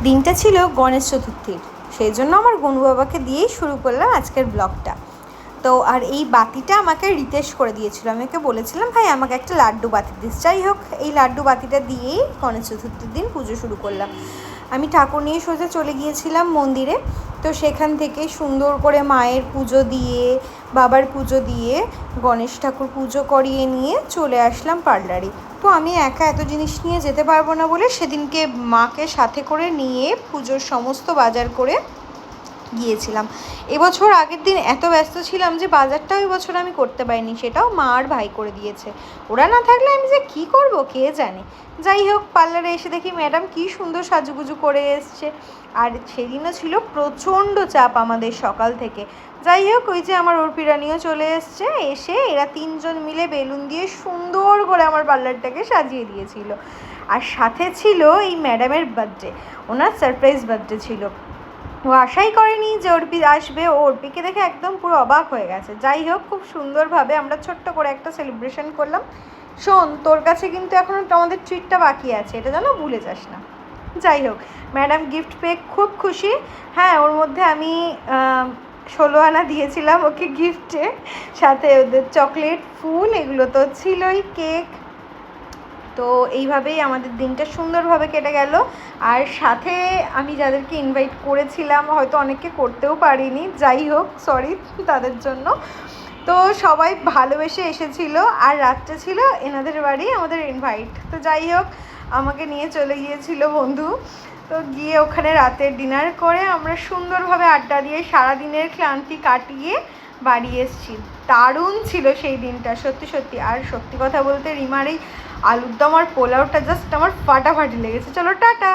দিনটা ছিল গণেশ চতুর্থীর, সেই জন্য আমার গনু বাবাকে দিয়েই শুরু করলাম আজকের ব্লগটা। তো আর এই বাতিটা আমাকে রিতেশ করে দিয়েছিল। আমি ওকে বলেছিলাম, ভাই আমাকে একটা লাড্ডু বাতি দিস। যাই হোক, এই লাড্ডু বাতিটা দিয়েই গণেশ চতুর্থীর দিন পুজো শুরু করলাম। আমি ঠাকুর নিয়ে সোজা চলে গিয়েছিলাম মন্দিরে। তো সেখান থেকে সুন্দর করে মায়ের পুজো দিয়ে, বাবার পুজো দিয়ে, গণেশ ঠাকুর পুজো করিয়ে নিয়ে চলে আসলাম পার্লারে। তো আমি একা এত জিনিস নিয়ে যেতে পারবো না বলে সেদিনকে মাকে সাথে করে নিয়ে পুজোর সমস্ত বাজার করে গিয়েছিলাম। এবছর আগের দিন এত ব্যস্ত ছিলাম যে বাজারটাও এবছর আমি করতে পারিনি, সেটাও মা আর ভাই করে দিয়েছে। ওরা না থাকলে আমি যে কী করবো কে জানে। যাই হোক, পার্লারে এসে দেখি ম্যাডাম কী সুন্দর সাজুগুজু করে এসছে। আর সেদিনও ছিল প্রচণ্ড চাপ আমাদের সকাল থেকে। যাই হোক, ওই যে আমার অর্পিরানিও চলে এসছে, এসে এরা তিনজন মিলে বেলুন দিয়ে সুন্দর করে আমার পার্লারটাকে সাজিয়ে দিয়েছিল। আর সাথে ছিল এই ম্যাডামের বার্থডে, ওনার সারপ্রাইজ বার্থডে ছিল। ও আশাই করেনি যে অর্পি আসবে, ও অর্পিকে দেখে একদম পুরো অবাক হয়ে গেছে। যাই হোক, খুব সুন্দরভাবে আমরা ছোট্ট করে একটা সেলিব্রেশন করলাম। শোন, তোর কাছে কিন্তু এখনও আমাদের ট্রিটটা বাকি আছে, এটা যেন ভুলে যাস না। যাই হোক, ম্যাডাম গিফট পেয়ে খুব খুশি। হ্যাঁ, ওর মধ্যে আমি 16 আনা দিয়েছিলাম ওকে গিফটে, সাথে ওদের চকলেট, ফুল, এগুলো তো ছিলই, কেক। তো এইভাবেই আমাদের দিনটা সুন্দরভাবে কেটে গেল। আর সাথে আমি যাদেরকে ইনভাইট করেছিলাম হয়তো অনেককে করতেও পারিনি, যাই হোক সরি তাদের জন্য। তো সবাই ভালোবেসে এসেছিল। আর রাত্রে ছিল এনাদের বাড়ি আমাদের ইনভাইট। তো যাই হোক, আমাকে নিয়ে চলে গিয়েছিল বন্ধু। তো গিয়ে ওখানে রাতের ডিনার করে আমরা সুন্দরভাবে আড্ডা দিয়ে সারাদিনের ক্লান্তি কাটিয়ে বাড়ি এসেছি। দারুণ ছিল সেই দিনটা, সত্যি সত্যি। আর সত্যি কথা বলতে রিমার এই আলুর দম আর পোলাওটা জাস্ট আমার ফাটাফাটি লেগেছে। চলো টাটা।